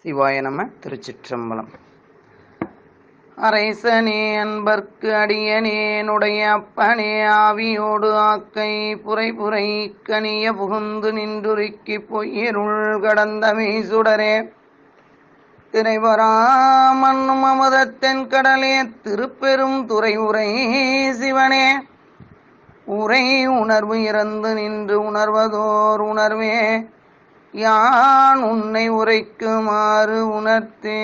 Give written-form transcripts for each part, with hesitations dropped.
சிவாய நம. திருச்சிற்றம்பலம். அரைசனே அன்பர்க்கு அடியனேனுடைய அப்பனே ஆவியோடு ஆக்கை புரை கனிய புகுந்து நின்றுருக்கி பொய்யிருள் கடந்தமை சுடரே திரைவரா மண்ணும் அமுதத்தென் கடலே திருப்பெரும் துறை உரை சிவனே உரை உணர்வு இறந்து நின்று உணர்வதோர் உணர்வே யான் உன்னை உரைக்குமாறு உணர்த்தே.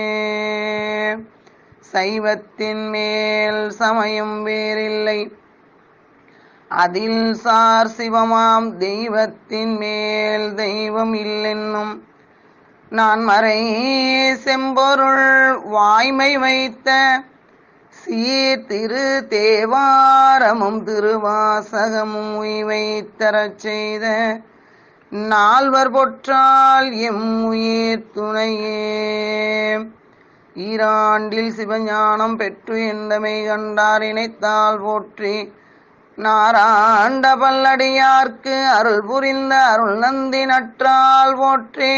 சைவத்தின் மேல் சமயம் வேறில்லை, அதில் சார் சிவமாம் தெய்வத்தின் மேல் தெய்வம் இல்லென்னும் நான் மறை செம்பொருள் வாய்மை வைத்த சீர்திரு தேவாரமும் திருவாசகமும் உய்வை தரச் செய்த நால்வர் பொற்றால் எம் உயிர் துணையே. ஈராண்டில் சிவஞானம் பெற்று எந்தமை கண்டார் இணைத்தால் போற்றி நாராண்ட பல்லடியார்க்கு அருள் புரிந்த அருள் நந்தி நற்றால் போற்றி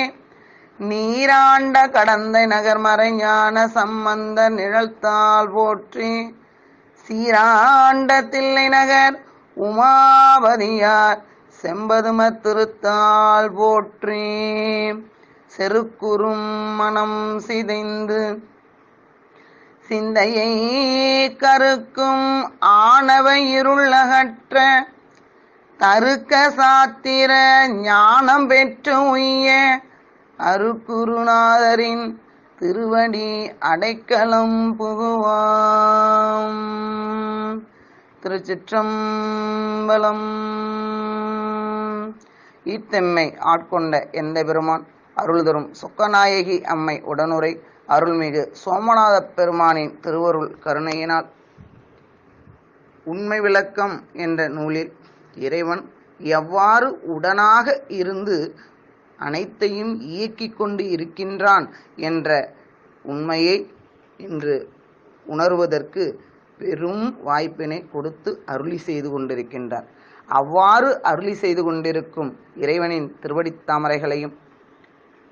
நீராண்ட கடந்த நகர் மறைஞான சம்பந்த நிழல்தால் போற்றி சீராண்ட தில்லை நகர் உமாபதியார் செம்பதும திருத்தால் போற்றி. செருக்குறும் மனம் சிதைந்து சிந்தையை கருக்கும் ஆணவ இருளகற்ற தருக்க சாத்திர ஞானம் பெற்று உய்ய அருக்குருநாதரின் திருவடி அடைக்கலம் புகுவாம். திருச்சிற்றம்பலம். ஈத்தெம்மை ஆட்கொண்ட எந்த பெருமான் அருள் தரும் சொக்கநாயகி அம்மை உடனுரை அருள்மிகு சோமநாத பெருமானின் திருவருள் கருணையினால் உண்மை விளக்கம் என்ற நூலில் இறைவன் எவ்வாறு உடனாக இருந்து அனைத்தையும் இயக்கிக் கொண்டு இருக்கின்றான் என்ற உண்மையை இன்று உணர்வதற்கு பெரும் வாய்ப்பினை கொடுத்து அருளி செய்து கொண்டிருக்கின்றார். அவ்வாறு அருளி செய்து கொண்டிருக்கும் இறைவனின் திருவடித்தாமரைகளையும்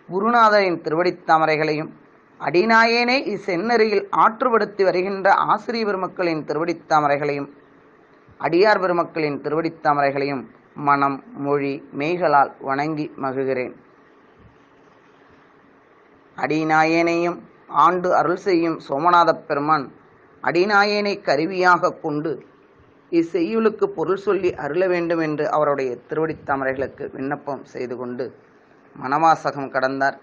குருநாதரின் திருவடித்தாமரைகளையும் அடிநாயேனே இச்சென்னறியில் ஆற்றுப்படுத்தி வருகின்ற ஆசிரிய பெருமக்களின் திருவடித்தாமரைகளையும் அடியார் பெருமக்களின் திருவடித்தாமரைகளையும் மனம் மொழி மெய்களால் வணங்கி மகிழ்கிறேன். அடிநாயேனையும் ஆண்டு அருள் செய்யும் சோமநாத பெருமான் அடிநாயேனை கருவியாக கொண்டு இச்செய்யுளுக்கு பொருள் சொல்லி அருள வேண்டும் என்று அவருடைய திருவடித்தாமரைகளுக்கு விண்ணப்பம் செய்து கொண்டு மனவாசகம் கடந்தார்.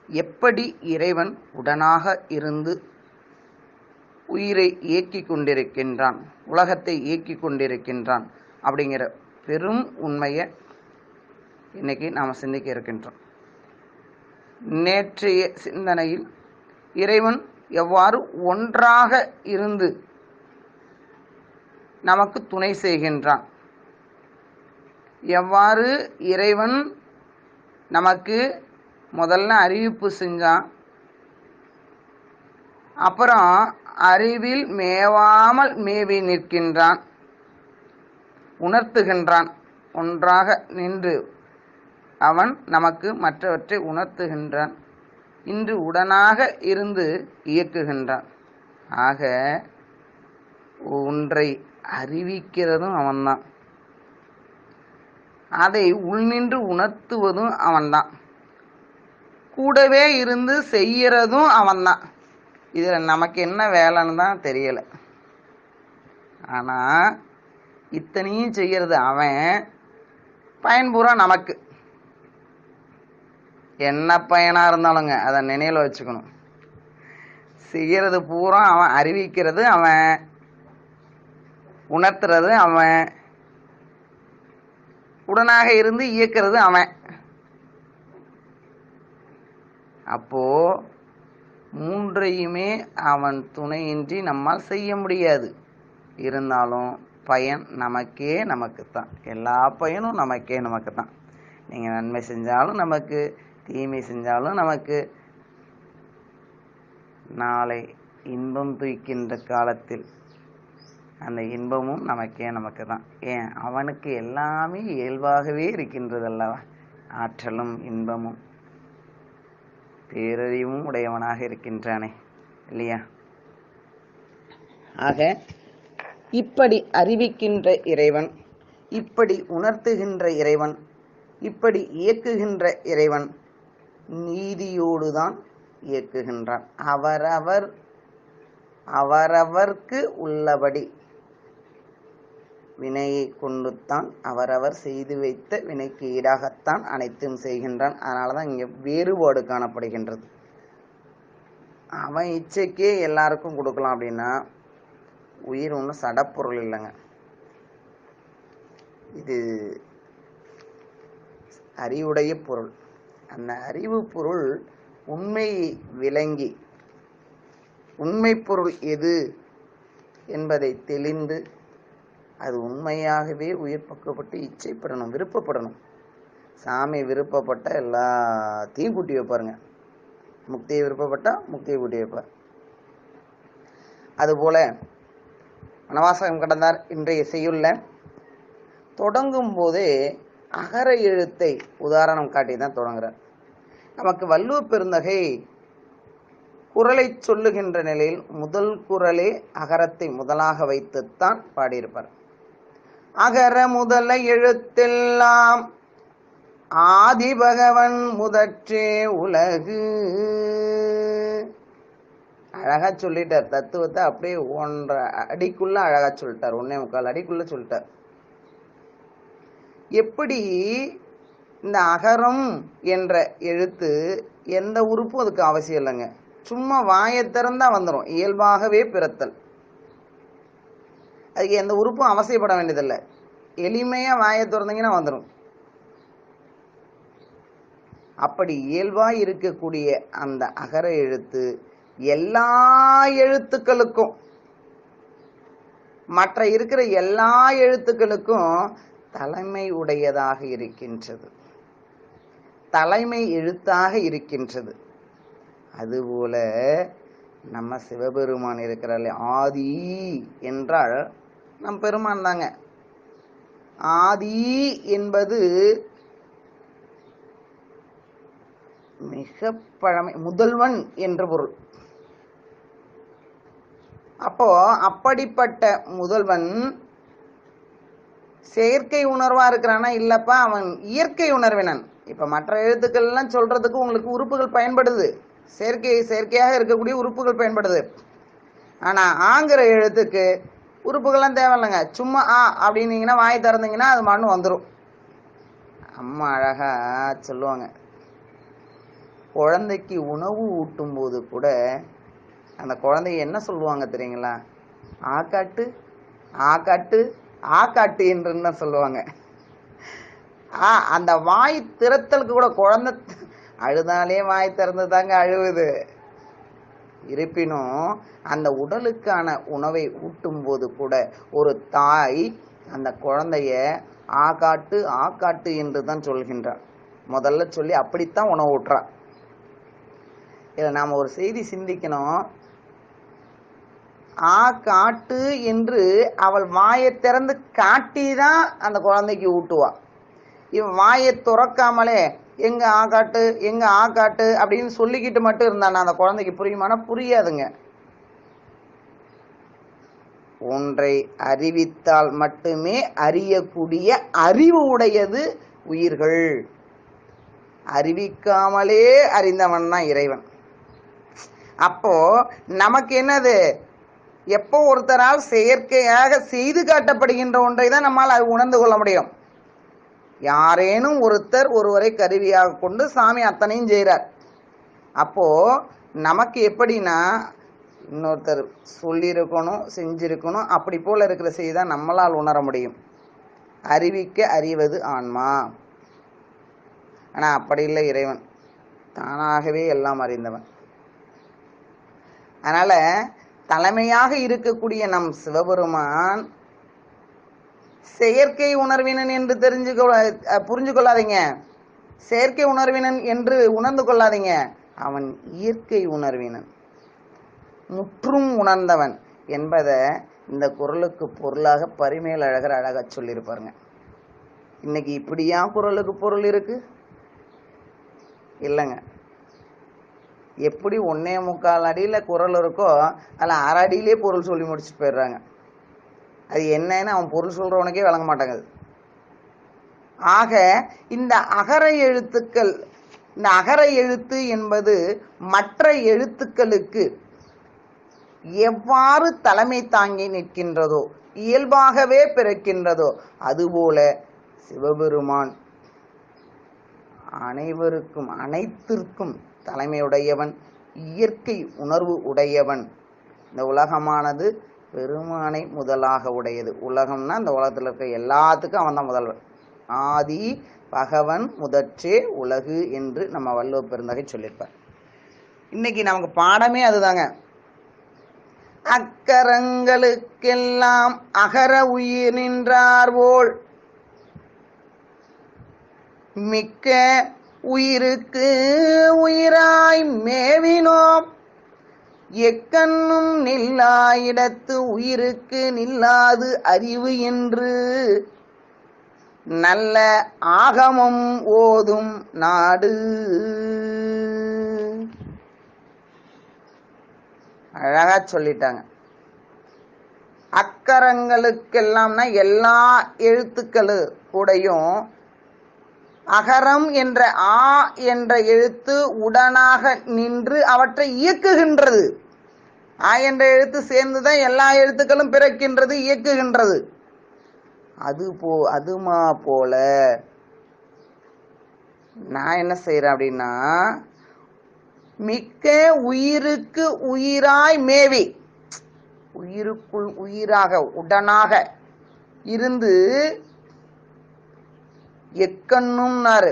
எப்படி இறைவன் உடனாக இருந்து உயிரை இயக்கி கொண்டிருக்கின்றான், உலகத்தை இயக்கி கொண்டிருக்கின்றான் அப்படிங்கிற பெரும் உண்மையை இன்னைக்கு நாம் சிந்திக்க இருக்கின்றோம். நேற்றைய சிந்தனையில் இறைவன் எவ்வாறு ஒன்றாக இருந்து நமக்கு துணை செய்கின்றான், எவ்வாறு இறைவன் நமக்கு முதல்ல அறிவிப்பு செஞ்சான், அப்புறம் அறிவில் மேவாமல் மேவி நிற்கின்றான், உணர்த்துகின்றான். ஒன்றாக நின்று அவன் நமக்கு மற்றவற்றை உணர்த்துகின்றான், இன்று உடனாக இருந்து இயக்குகின்றான். ஆக ஒன்றை அறிவிக்கிறதும் அவன்தான், அதை உள்நின்று உணர்த்துவதும் அவன்தான், கூடவே இருந்து செய்யறதும் அவன்தான். இதில் நமக்கு என்ன வேலைன்னு தான் தெரியலை. ஆனால் இத்தனையும் செய்யறது அவன், பயன்பூரா நமக்கு. என்ன பயனாக இருந்தாலுங்க அதை நினைவில் வச்சுக்கணும். செய்யறது பூரா அவன், அறிவிக்கிறது அவன், உணர்த்துறது அவன், உடனாக இருந்து இயக்கிறது அவன். அப்போ மூன்றையுமே அவன் துணையின்றி நம்மால் செய்ய முடியாது. இருந்தாலும் பயன் நமக்குத்தான். எல்லா பயனும் நமக்குத்தான். நீங்கள் நன்மை செஞ்சாலும் நமக்கு, தீமை செஞ்சாலும் நமக்கு. நாளை இன்பம் துய்க்கின்ற காலத்தில் அந்த இன்பமும் நமக்கு தான். ஏன், அவனுக்கு எல்லாமே இயல்பாகவே இருக்கின்றது அல்லவா, ஆற்றலும் இன்பமும். பேரறிவும் உடையவனாக இருக்கின்றானே இல்லையா? ஆக இப்படி அறிவிக்கின்ற இறைவன், இப்படி உணர்த்துகின்ற இறைவன், இப்படி இயக்குகின்ற இறைவன் நீதியோடுதான் இயக்குகின்றான். அவரவர்க்கு உள்ளபடி வினையை கொண்டுத்தான் அவரவர் செய்து வைத்த வினைக்கு ஈடாகத்தான் அனைத்தும் செய்கின்றான். அதனாலதான் இங்க வேறுபாடு காணப்படுகின்றது. அவன் இச்சைக்கே எல்லாருக்கும் கொடுக்கலாம் அப்படின்னா உயிர் ஒன்றும் சடப்பொருள் இல்லைங்க. இது அறிவுடைய பொருள். அந்த அறிவு பொருள் உண்மை விளங்கி உண்மை பொருள் எது என்பதை தெளிந்து அது உண்மையாகவே உயிர் பக்கப்பட்டு இச்சைப்படணும், விருப்பப்படணும். சாமி விருப்பப்பட்ட எல்லாத்தையும் கூட்டி வைப்பாருங்க. முக்தியை விருப்பப்பட்டா முக்தியை கூட்டி வைப்பார். அதுபோல வனவாசகம் கடந்தார் இன்றைய செய்யுள்ள தொடங்கும் போதே அகர எழுத்தை உதாரணம் காட்டி தான் தொடங்குறார். நமக்கு வள்ளுவ பெருந்தகை குறளை சொல்லுகின்ற நிலையில் முதல் குறளே அகரத்தை முதலாக வைத்துத்தான் பாடியிருப்பார். அகர முதல எழுத்தெல்லாம் ஆதி பகவன் முதற்றே உலகு. அழகா சொல்லிட்டார். தத்துவத்தை அப்படியே 1.5 அடிக்குள்ள அழகா சொல்லிட்டார். 1.25 அடிக்குள்ள சொல்லிட்டார். எப்படி இந்த அகரம் என்ற எழுத்து எந்த உறுப்பும் அதுக்கு அவசியம் இல்லைங்க. சும்மா வாயை திறந்தா வந்துடும். இயல்பாகவே பிறத்தல். அதுக்கு எந்த உறுப்பும் அவசியப்பட வேண்டியதில்லை. எளிமையா வாயை திறந்தீங்கன்னா வந்துடும். அப்படி இயல்பாய் இருக்கக்கூடிய அந்த அகர எழுத்து எல்லா எழுத்துக்களுக்கும், மற்ற இருக்கிற எல்லா எழுத்துக்களுக்கும் தலைமை உடையதாக இருக்கின்றது, தலைமை எழுத்தாக இருக்கின்றது. அதுபோல நம்ம சிவபெருமான் இருக்கிறாள். ஆதி என்றால் நம் பெருமான் தாங்க. ஆதி என்பது மிக பழமை, முதல்வன் என்ற பொருள். அப்போ அப்படிப்பட்ட முதல்வன் செயற்கை உணர்வா இருக்கிறானா? இல்லப்பா, அவன் இயற்கை உணர்வினன். இப்ப மற்ற எழுத்துக்கள் எல்லாம் சொல்றதுக்கு உங்களுக்கு உறுப்புகள் பயன்படுது. செயற்கையாக இருக்கக்கூடிய உறுப்புகள் பயன்படுது. ஆனா ஆங்கிற எழுத்துக்கு உறுப்புகள்லாம் தேவையில்லைங்க. சும்மா அப்படின்னீங்கன்னா, வாய் திறந்தீங்கன்னா அது மண்ணு வந்துடும். அம்மா அழகா சொல்லுவாங்க, குழந்தைக்கு உணவு ஊட்டும் போது கூட அந்த குழந்தைய என்ன சொல்லுவாங்க தெரியுங்களா? ஆக்காட்டு ஆக்காட்டு ஆக்காட்டு என்று சொல்லுவாங்க. அந்த வாய் திறத்தலுக்கு கூட குழந்தை அழுதாலே வாய் திறந்து தாங்க அழுவுது. இருப்பினும் அந்த உடலுக்கான உணவை ஊட்டும் போது கூட ஒரு தாய் அந்த குழந்தைய ஆகாட்டு ஆக்காட்டு என்று தான் சொல்கின்றார். முதல்ல சொல்லி அப்படித்தான் உணவு ஊட்டுறா. இதில் நாம் ஒரு செய்தி சிந்திக்கணும். காட்டு என்று அவள் வாயை திறந்து காட்டி தான் அந்த குழந்தைக்கு ஊட்டுவா. இவன் வாயை துறக்காமலே எங்க ஆகாட்டு எங்க ஆகாட்டு அப்படின்னு சொல்லிக்கிட்டு மட்டும் இருந்தானா அந்த குழந்தைக்கு புரியுமானா? புரியாதுங்க. ஒன்றை அறிவித்தால் மட்டுமே அறியக்கூடிய அறிவு உடையது உயிர்கள். அறிவிக்காமலே அறிந்தவன் தான் இறைவன். அப்போ நமக்கு என்னது? எப்போ ஒருத்தரால் செயற்கையாக செய்து காட்டப்படுகின்ற ஒன்றை தான் நம்மால் உணர்ந்து கொள்ள முடியும். யாரேனும் ஒருவரை கருவியாக கொண்டு சாமி அத்தனையும் செய்கிறார். அப்போ நமக்கு எப்படின்னா, இன்னொருத்தர் சொல்லியிருக்கணும், செஞ்சிருக்கணும், அப்படி போல இருக்கிற செய்தி தான் நம்மளால் உணர முடியும். அறிவிக்க அறிவது ஆன்மா. ஆனா அப்படி இல்லை இறைவன். தானாகவே எல்லாம் அறிந்தவன். அதனால தலைமையாக இருக்கக்கூடிய நம் சிவபெருமான் செயற்கை உணர்வினன் என்று புரிஞ்சு கொள்ளாதீங்க. செயற்கை உணர்வினன் என்று உணர்ந்து கொள்ளாதீங்க. அவன் இயற்கை உணர்வினன், முற்றும் உணர்ந்தவன் என்பதை இந்த குறளுக்கு பொருளாக பரிமேல் அழகர் அழகா சொல்லியிருப்பாருங்க. இன்னைக்கு இப்படியா குறளுக்கு பொருள் இருக்கு? இல்லைங்க. எப்படி 1.25 அடியில் குரல் இருக்கோ அதில் 1/2 அடியிலே பொருள் சொல்லி முடிச்சுட்டு போயிடுறாங்க. அது என்னன்னு அவன் பொருள் சொல்கிறவனுக்கே வழங்க மாட்டாங்க. ஆக இந்த அகர எழுத்துக்கள், இந்த அகர எழுத்து என்பது மற்ற எழுத்துக்களுக்கு எவ்வாறு தலைமை தாங்கி நிற்கின்றதோ, இயல்பாகவே பிறக்கின்றதோ, அதுபோல சிவபெருமான் அனைவருக்கும் அனைத்திற்கும் தலைமையுடையவன், இயற்கை உணர்வு உடையவன். இந்த உலகமானது பெருமானை முதலாக உடையது. உலகம்னா இந்த உலகத்தில் இருக்க எல்லாத்துக்கும் அவன் தான் முதல்வன். ஆதி பகவன் முதற்றே உலகு என்று நம்ம வள்ளுவ பெருந்தகை சொல்லியிருப்பார். இன்னைக்கு நமக்கு பாடமே அதுதாங்க. அக்கரங்களுக்கெல்லாம் அகர உயிர் நின்றார் போல் மிக்க உயிருக்கு உயிராய் மேவினோம், எக்கண்ணும் நில்லா இடத்து உயிருக்கு நில்லாது அறிவு என்று நல்ல ஆகமம் ஓதும் நாடு. அழகா சொல்லிட்டாங்க. அக்கரங்களுக்கெல்லாம்னா எல்லா எழுத்துக்களு கூடையும் அகரம் என்ற ஆ என்ற எழுத்து உடனாக நின்று அவற்றை இயக்குகின்றது. ஆ என்ற எழுத்து சேர்ந்துதான் எல்லா எழுத்துக்களும் பிறக்கின்றது, இயக்குகின்றது. அதுமா போல நான் என்ன செய்யறேன் அப்படின்னா, மிக்க உயிருக்கு உயிராய் மேவி, உயிருக்குள் உயிராக உடனாக இருந்து எக்கண்ணும்னாரு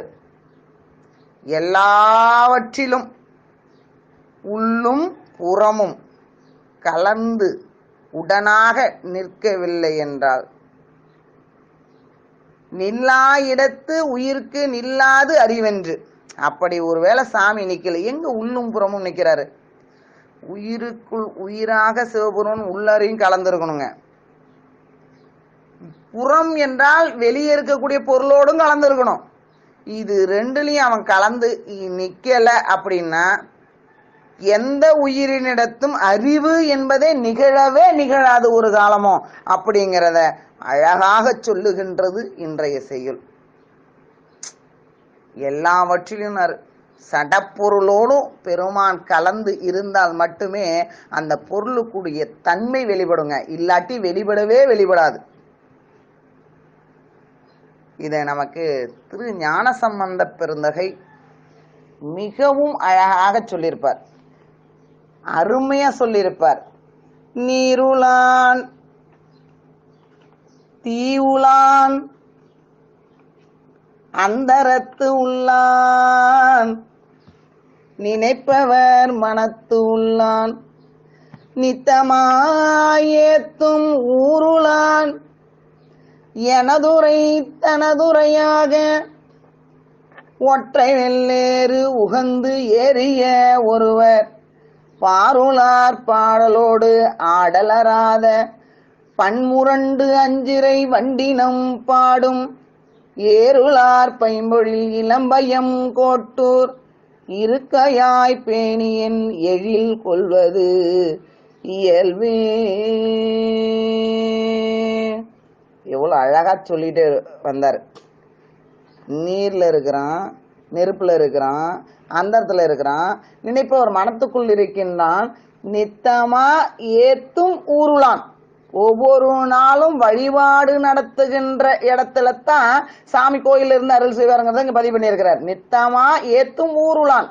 எல்லாவற்றிலும் உள்ளும் புறமும் கலந்து உடனாக நிற்கவில்லை என்றால், நில்லா இடத்து உயிருக்கு நில்லாது அறிவென்று. அப்படி ஒருவேளை சாமி நிக்கல, எங்க உள்ளும் புறமும் நிக்கிறாரு? உயிருக்குள் உயிராக சிவபெருமான் உள்ளறையும் கலந்துருக்கணுங்க. புறம் என்றால் வெளியே இருக்கக்கூடிய பொருளோடும் கலந்துருக்கணும். இது ரெண்டுலயும் அவன் கலந்து நிக்கல அப்படின்னா எந்த உயிரினிடத்தும் அறிவு என்பதே நிகழவே நிகழாது ஒரு காலமோ அப்படிங்கிறத அழகாக சொல்லுகின்றது இன்றைய செய்யுள். எல்லாவற்றிலும் சடப்பொருளோடும் பெருமான் கலந்து இருந்தால் மட்டுமே அந்த பொருளுக்குரிய தன்மை வெளிப்படுங்க, இல்லாட்டி வெளிப்படாது. இதை நமக்கு திரு ஞானசம்பந்த பெருந்தகை மிகவும் அழகாக சொல்லியிருப்பார், அருமையா சொல்லியிருப்பார். நீருளான் தீவுளான் அந்தரத்து உள்ளான், நினைப்பவர் மனத்து உள்ளான், நித்தமாயேத்தும் ஊருளான், எனதுரை தனதுரையாக ஒற்றை வெள்ளேறு உகந்து ஏறிய ஒருவர், பாருளார் பாடலோடு ஆடலராத பன்முரண்டு அஞ்சிரை வண்டினம் பாடும், ஏருளார் பைம்பொழில் இளம்பயம் கோட்டூர், இருக்கையாய் பேணியன் எழில் கொள்வது இயல்வே. எவ்வளவு அழகா சொல்லிட்டு வந்தார். நீர்ல இருக்கிறான், நெருப்புல இருக்கிறான், அந்தரத்துல இருக்கிறான், நினைப்பவர் மனத்துக்குள் இருக்கின்றான், நித்தமா ஏத்தும் ஊருளான். ஒவ்வொரு நாளும் வழிபாடு நடத்துகின்ற இடத்துல தான் சாமி கோயில் இருந்து அருள் செய்வாருங்கிறத இங்க பதிவு பண்ணியிருக்கிறார். நித்தமா ஏத்தும் ஊருளான்.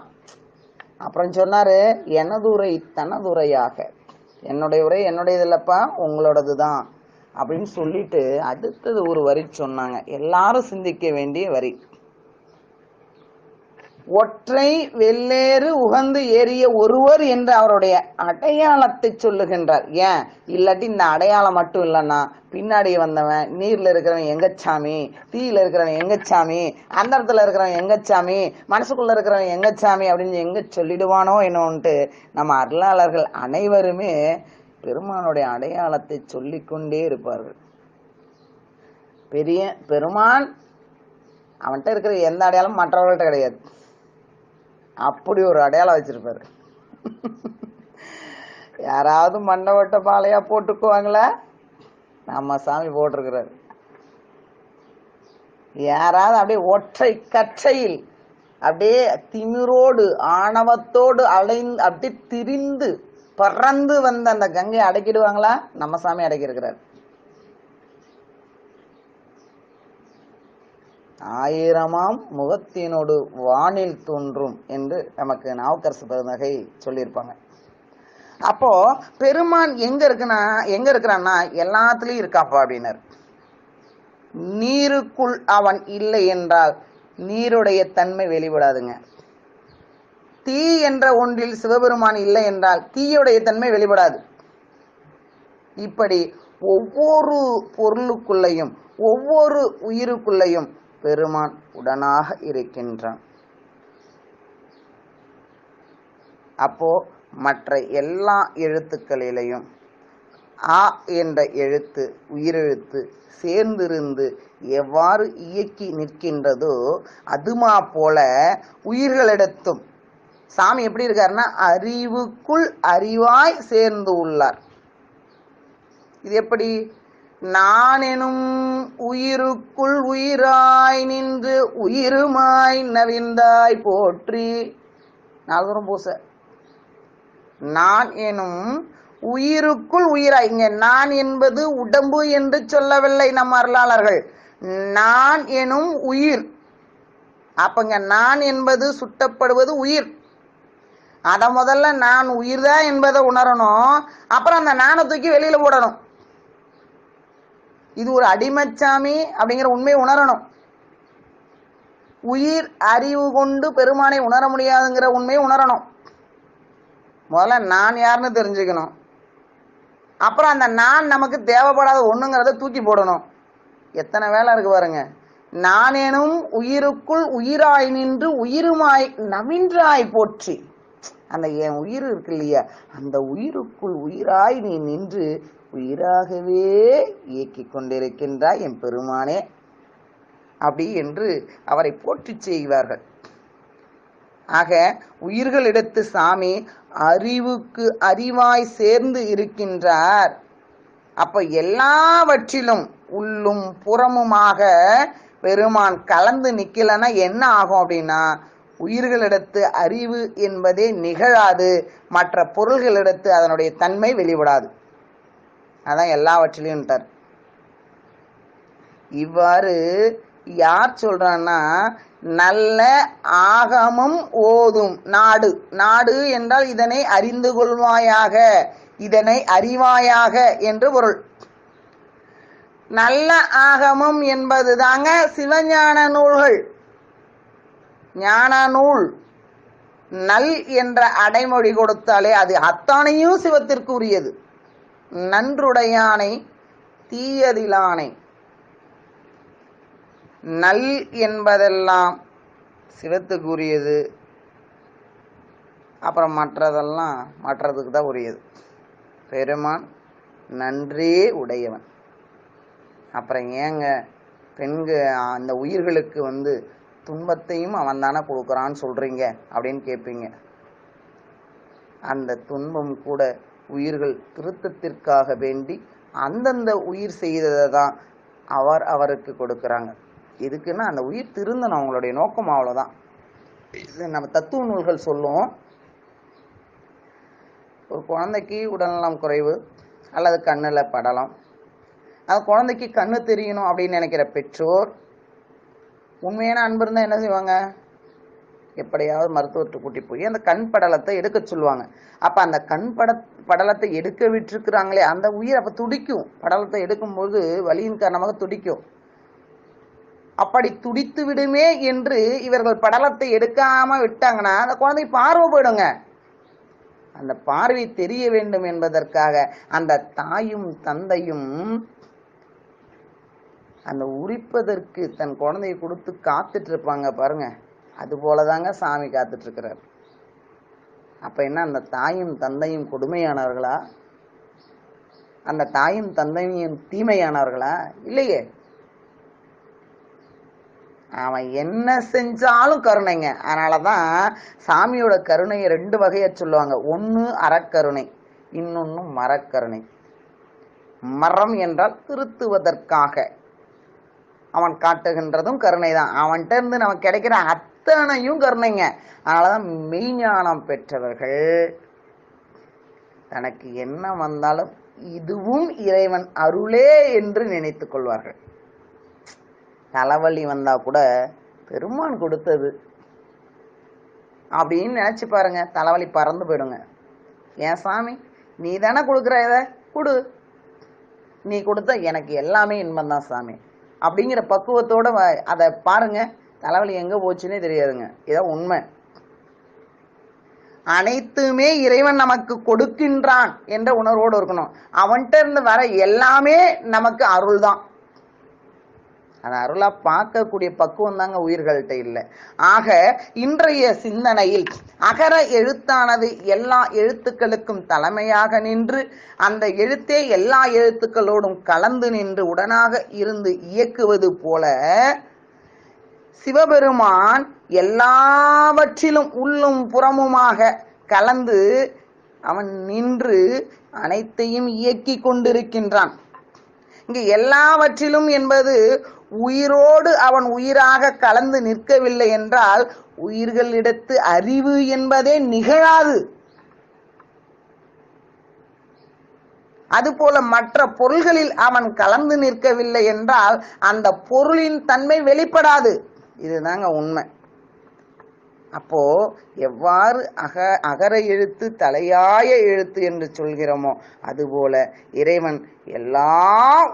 அப்புறம் சொன்னாரு, எனதுரை தனதுரையாக, என்னுடைய உரை என்னுடையது இல்லப்பா, உங்களோடதுதான் அப்படின்னு சொல்லிட்டு அடுத்தது ஒரு வரி சொன்னாங்க, எல்லாரும் சிந்திக்க வேண்டிய வரி. ஒற்றை வெள்ளேறு உகந்து ஏறிய ஒருவர் என்று அவருடைய அடையாளத்தை சொல்லுகின்றார். ஏன் இல்லாட்டி இந்த அடையாளம் மட்டும் இல்லைன்னா பின்னாடி வந்தவன், நீர்ல இருக்கிறவன் எங்கச்சாமி, தீயில இருக்கிறவன் எங்கச்சாமி, அந்த இடத்துல இருக்கிறவன் எங்கச்சாமி, மனசுக்குள்ள இருக்கிறவன் எங்கச்சாமி அப்படின்னு எங்க சொல்லிடுவானோ என்னோன்ட்டு நம்ம அருளாளர்கள் அனைவருமே பெருமானுடைய அடையாளத்தை சொல்லிக்கொண்டே இருப்பார்கள். பெருமான் அவன்கிட்ட இருக்கிற எந்த அடையாளமும் மற்றவர்கள்ட்ட கிடையாது. அப்படி ஒரு அடையாளம் வச்சிருப்பாரு. யாராவது மண்ணை ஓட்ட பாலையா போட்டுக்குவாங்களா? நம்ம சாமி போட்டிருக்கிறார். யாராவது அப்படியே ஒற்றை கற்றையில் அப்படியே திமிரோடு ஆணவத்தோடு அப்படியே திரிந்து பறந்து வந்த அந்த கங்கையை அடக்கிடுவாங்களா? நம்ம சாமி அடக்கியிருக்கிறார். 1000ஆம் முகத்தினோடு வானில் தோன்றும் என்று நமக்கு நாவுக்கரசு பெருந்தகை சொல்லியிருப்பாங்க. அப்போ பெருமான் எங்க இருக்கிறான்னா எல்லாத்துலயும் இருக்காப்பா அப்படின்னார். நீருக்குள் அவன் இல்லை என்றால் நீருடைய தன்மை வெளிப்படாதுங்க. தீ என்ற ஒன்றில் சிவபெருமான் இல்லை என்றால் தீயுடைய தன்மை வெளிப்படாது. இப்படி ஒவ்வொரு பொருளுக்குள்ளையும் ஒவ்வொரு உயிருக்குள்ளையும் பெருமான் உடனாக இருக்கின்றான். அப்போ மற்ற எல்லா எழுத்துக்களிலையும் ஆ என்ற எழுத்து உயிரெழுத்து சேர்ந்திருந்து எவ்வாறு இயக்கி நிற்கின்றதோ அதுமா போல உயிர்களிடத்தும் சாமி எப்படி இருக்காருன்னா அறிவுக்குள் அறிவாய் சேர்ந்து உள்ளார். இது எப்படி? நான் எனும் உயிருக்குள் உயிராய் நின்று உயிருமாய் நவிந்தாய் போற்றி. நால்வரும் பூச. நான் எனும் உயிருக்குள் உயிராய். இங்க நான் என்பது உடம்பு என்று சொல்லவில்லை நம்ம அருளாளர்கள். நான் எனும் உயிர். அப்பங்க நான் என்பது சுட்டப்படுவது உயிர். அத முதல்ல நான் உயிர்தான் என்பதை உணரணும். அப்புறம் அந்த நானை தூக்கி வெளியில போடணும். இது ஒரு அடிமைச்சாமி அப்படிங்கிற உண்மையை உணரணும். உயிர் அறிவு கொண்டு பெருமானை உணர முடியாதுங்கிற உண்மையை உணரணும். முதல்ல நான் யாருன்னு தெரிஞ்சுக்கணும். அப்புறம் அந்த நான் நமக்கு தேவைப்படாத ஒண்ணுங்கிறத தூக்கி போடணும். எத்தனை வேலை இருக்கு பாருங்க. நானேனும் உயிருக்குள் உயிராய் நின்று உயிருமாய் நவின்றாய் போற்றி. அந்த என் உயிர் இருக்கு இல்லையா, அந்த உயிருக்குள் உயிராய் நீ நின்று உயிராகவே இயக்கி கொண்டிருக்கின்றாய் என் பெருமானே அப்படி என்று அவரை போற்றி செய்வார்கள். ஆக உயிர்களிடத்து சாமி அறிவுக்கு அறிவாய் சேர்ந்து இருக்கின்றார். அப்ப எல்லாவற்றிலும் உள்ளும் புறமுமாக பெருமான் கலந்து நிக்கலன்னா என்ன ஆகும் அப்படின்னா உயிர்களிடத்து அறிவு என்பதே நிகழாது. மற்ற பொருள்களிடத்து அதனுடைய தன்மை வெளிப்படாது. அதான் எல்லாவற்றிலையும். இவ்வாறு யார் சொல்றான்னா நல்ல ஆகமம் ஓதும் நாடு. நாடு என்றால் இதனை அறிந்து கொள்வாயாக, இதனை அறிவாயாக என்று பொருள். நல்ல ஆகமம் என்பது தாங்க சிவஞான நூல்கள். ஞான நூல் நல் என்ற அடைமொழி கொடுத்தாலே அது அத்தனையும் சிவத்திற்கு உரியது. நன்றுடையானை தீயதிலானை. நல் என்பதெல்லாம் சிவத்துக்கு உரியது. அப்புறம் மற்றதெல்லாம் மற்றதுக்கு தான் உரியது. பெருமான் நன்றே உடையவன். அப்புறம் ஏங்க அந்த உயிர்களுக்கு துன்பத்தையும் அவன் தானே கொடுக்குறான்னு சொல்றீங்க அப்படின்னு கேட்பீங்க. அந்த துன்பம் கூட உயிர்கள் திருத்தத்திற்காக வேண்டி அந்தந்த உயிர் செய்ததை தான் அவருக்கு கொடுக்குறாங்க. எதுக்குன்னா அந்த உயிர் திருந்தணும், அவங்களுடைய நோக்கம் அவ்வளோதான். இது நம்ம தத்துவ நூல்கள் சொல்லும். ஒரு குழந்தைக்கு உடல்நலம் குறைவு அல்லது கண்ணில் படலாம். அந்த குழந்தைக்கு கண்ணு தெரியணும் அப்படின்னு நினைக்கிற பெற்றோர் உண்மையான அன்பு இருந்தால் என்ன செய்வாங்க? எப்படியாவது மருத்துவத்தை கூட்டி போய் அந்த கண் படலத்தை எடுக்க சொல்லுவாங்க. அப்ப அந்த கண் படலத்தை எடுக்க விட்டுருக்குறாங்களே அந்த உயிர் அப்ப துடிக்கும். படலத்தை எடுக்கும்போது வலியின் காரணமாக துடிக்கும். அப்படி துடித்து விடுமே என்று இவர்கள் படலத்தை எடுக்காம விட்டாங்கன்னா அந்த குழந்தை பார்வை போயிடுங்க. அந்த பார்வை தெரிய வேண்டும் என்பதற்காக அந்த தாயும் தந்தையும் அந்த உரிப்பதற்கு தன் குழந்தையை கொடுத்து காத்துட்டு இருப்பாங்க பாருங்க. அது போலதாங்க சாமி காத்துட்டு இருக்கிறார். அப்ப என்ன அந்த தாயும் தந்தையும் கொடுமையானவர்களா? அந்த தாயும் தந்தையும் தீமையானவர்களா? இல்லையே. அவன் என்ன செஞ்சாலும் கருணைங்க. அதனாலதான் சாமியோட கருணையை 2 வகையா சொல்லுவாங்க. ஒண்ணு அறக்கருணை, இன்னொன்னு மரக்கருணை. மரம் என்றால் திருத்துவதற்காக அவன் காட்டுகின்றதும் கருணை தான். அவன்கிட்ட இருந்து நமக்கு கிடைக்கிற அத்தனையும் கருணைங்க. அதனாலதான் மெய்ஞானம் பெற்றவர்கள் தனக்கு என்ன வந்தாலும் இதுவும் இறைவன் அருளே என்று நினைத்துக் கொள்வார்கள். தலைவலி வந்தா கூட பெருமான் கொடுத்தது அப்படின்னு நினைச்சு பாருங்க, தலைவலி பறந்து போயிடுங்க. ஏன் சாமி நீ தானே கொடுக்குற, இதை கொடு, நீ கொடுத்த எனக்கு எல்லாமே இன்பம் தான் சாமி அப்படிங்கிற பக்குவத்தோட அதை பாருங்க, தலைவலி எங்க போச்சுன்னே தெரியாதுங்க. இதான் உண்மை. அனைத்துமே இறைவன் நமக்கு கொடுக்கின்றான் என்ற உணர்வோடு இருக்கணும். அவன்கிட்ட இருந்து வர எல்லாமே நமக்கு அருள் தான். அந்த அருளா பார்க்கக்கூடிய பக்குவம் தாங்க உயிர்கள்ட்ட இல்லை. ஆக இன்றைய சிந்தனையில் அகர எழுத்தானது எல்லா எழுத்துக்களுக்கும் தலைமையாக நின்று அந்த எழுத்தே எல்லா எழுத்துக்களோடும் கலந்து நின்று உடனாக இருந்து இயக்குவது போல சிவபெருமான் எல்லாவற்றிலும் உள்ளும் புறமுமாக கலந்து அவன் நின்று அனைத்தையும் இயக்கி கொண்டிருக்கின்றான். இங்கு எல்லாவற்றிலும் என்பது உயிரோடு அவன் உயிராக கலந்து நிற்கவில்லை என்றால் உயிர்களிடத்து அறிவு என்பதே நிகழாது. அதுபோல மற்ற பொருள்களில் அவன் கலந்து நிற்கவில்லை என்றால் அந்த பொருளின் தன்மை வெளிப்படாது. இதுதாங்க உண்மை. அப்போ எவ்வாறு அகர எழுத்து தலையாய எழுத்து என்று சொல்கிறோமோ அதுபோல இறைவன் எல்லா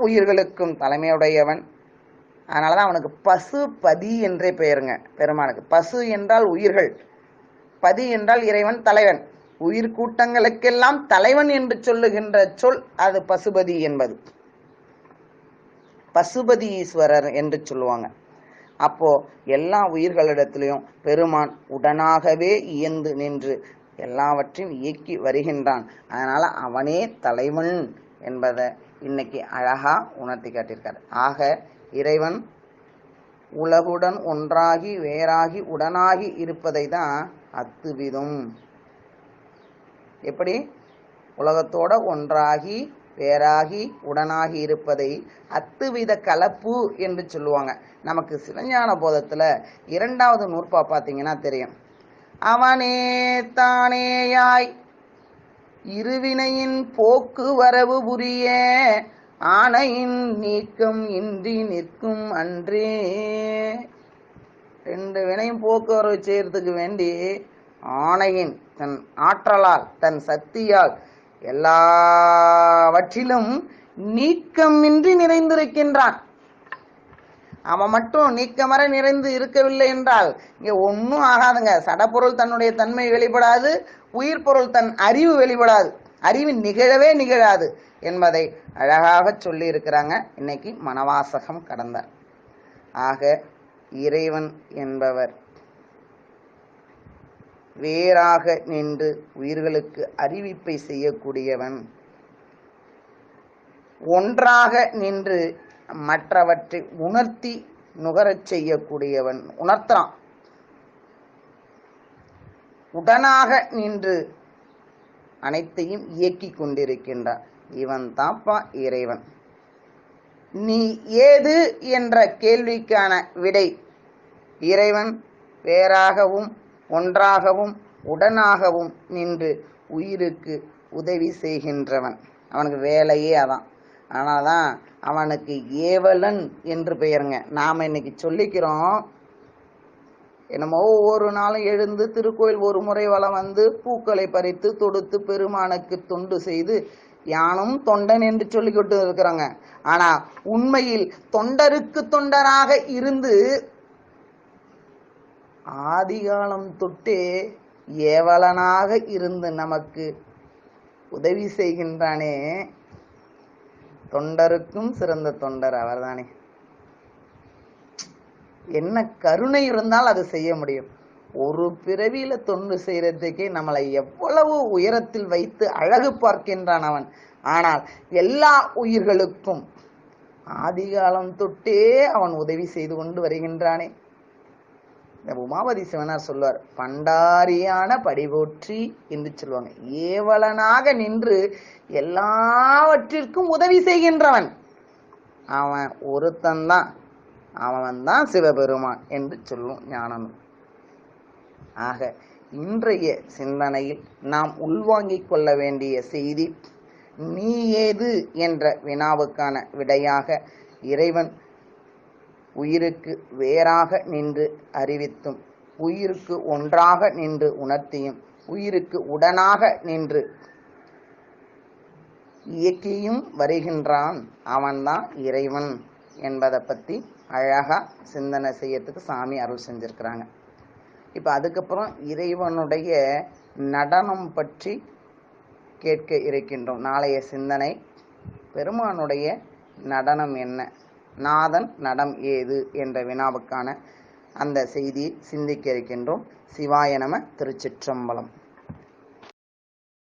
உயிர்களுக்கும் தலைமையுடையவன். அதனாலதான் அவனுக்கு பசுபதி என்றே பெயருங்க பெருமானுக்கு. பசு என்றால் உயிர்கள், பதி என்றால் இறைவன் தலைவன். உயிர் கூட்டங்களுக்கெல்லாம் தலைவன் என்று சொல்லுகின்ற சொல் அது பசுபதி என்பது. பசுபதி ஈஸ்வரர் என்று சொல்லுவாங்க. அப்போ எல்லா உயிர்களிடத்திலையும் பெருமான் உடனாகவே இயந்து நின்று எல்லாவற்றையும் இயக்கி வருகின்றான். அதனால அவனே தலைவன் என்பதை இன்னைக்கு அழகா உணர்த்தி காட்டியிருக்காரு. ஆக இறைவன் உலகுடன் ஒன்றாகி வேறாகி உடனாகி இருப்பதை தான் அத்துவிதம். எப்படி உலகத்தோட ஒன்றாகி வேறாகி உடனாகி இருப்பதை அத்துவித கலப்பு என்று சொல்லுவாங்க. நமக்கு சிவஞான போதத்துல 2வது நூற்பா பார்த்தீங்கன்னா தெரியும். அவனே தானேயாய் இருவினையின் போக்கு வரவு புரிய ஆணையின் நீக்கம் இன்றி நிற்கும் அன்றே. 2 வினையும் போக்குவரவு செய்யறதுக்கு வேண்டி ஆணையின் தன் ஆற்றலால் தன் சக்தியால் எல்லாவற்றிலும் நீக்கமின்றி நிறைந்திருக்கின்றான். அவன் மட்டும் நீக்கமர நிறைந்து இருக்கவில்லை என்றால் இங்க ஒன்னும் ஆகாதுங்க. சடப்பொருள் தன்னுடைய தன்மை வெளிப்படாது, உயிர் பொருள் தன் அறிவு வெளிப்படாது, அறிவு நிகழவே நிகழாது என்பதை அழகாக சொல்லி இருக்கிறாங்க இன்னைக்கு மனவாசகம் கடந்தார். ஆக இறைவன் என்பவர் வேறாக நின்று உயிர்களுக்கு அறிவிப்பை செய்யக்கூடியவன், ஒன்றாக நின்று மற்றவற்றை உணர்த்தி நுகரச் செய்யக்கூடியவன், உணர்த்தான். உடனாக நின்று அனைத்தையும் இயக்கி கொண்டிருக்கின்றான். இவன் தாப்பா இறைவன். நீ ஏது என்ற கேள்விக்கான விடை இறைவன் வேறாகவும் ஒன்றாகவும் உடனாகவும் நின்று உயிருக்கு உதவி செய்கின்றவன். அவனுக்கு வேலையே அதான். ஆனாதான் அவனுக்கு ஏவலன் என்று பெயருங்க. நாம இன்னைக்கு சொல்லிக்கிறோம், என்னமோ ஒவ்வொரு நாளும் எழுந்து திருக்கோயில் ஒரு முறை வலம் வந்து பூக்களை பறித்து தொடுத்து பெருமானுக்கு தொண்டு செய்து யானும் தொண்டன் என்று சொல்லிக்கிட்டு இருக்கிறாங்க. ஆனா உண்மையில் தொண்டருக்கு தொண்டராக இருந்து ஆதிகாலம் தொட்டே ஏவலனாக இருந்து நமக்கு உதவி செய்கின்றானே, தொண்டருக்கும் சிறந்த தொண்டர் அவர்தானே. என்ன கருணை இருந்தால் அது செய்ய முடியும். ஒரு பிறவியில தொண்டு செய்யறதுக்கே நம்மளை எவ்வளவு உயரத்தில் வைத்து அழகு பார்க்கின்றான் அவன். ஆனால் எல்லா உயிர்களுக்கும் ஆதிகாலம் தொட்டே அவன் உதவி செய்து கொண்டு வருகின்றானே. இந்த உமாபதி சிவனார் சொல்வார், பண்டாரியான படிபோற்றி என்று சொல்லுவாங்க. ஏவலனாக நின்று எல்லாவற்றிற்கும் உதவி செய்கின்றவன் அவன் ஒருத்தன்தான், அவன் தான் சிவபெருமான் என்று சொல்லும் ஞானம். ஆக இன்றைய சிந்தனையில் நாம் உள்வாங்கிக் கொள்ள வேண்டிய செய்தி, நீ ஏது என்ற வினாவுக்கான விடையாக இறைவன் உயிருக்கு வேறாக நின்று அறிவித்தும், உயிருக்கு ஒன்றாக நின்று உணர்த்தியும், உயிருக்கு உடனாக நின்று இயக்கியும் வருகின்றான், அவன்தான் இறைவன் என்பதை பற்றி அழகா சிந்தனை செய்யறதுக்கு சாமி அருள் செஞ்சிருக்கிறாங்க. இப்போ அதுக்கப்புறம் இறைவனுடைய நடனம் பற்றி கேட்க இருக்கின்றோம். நாளைய சிந்தனை பெருமானுடைய நடனம் என்ன, நாதன் நடம் ஏது என்ற வினாவுக்கான அந்த செய்தியை சிந்திக்க இருக்கின்றோம். சிவாய நம. திருச்சிற்றம்பலம்.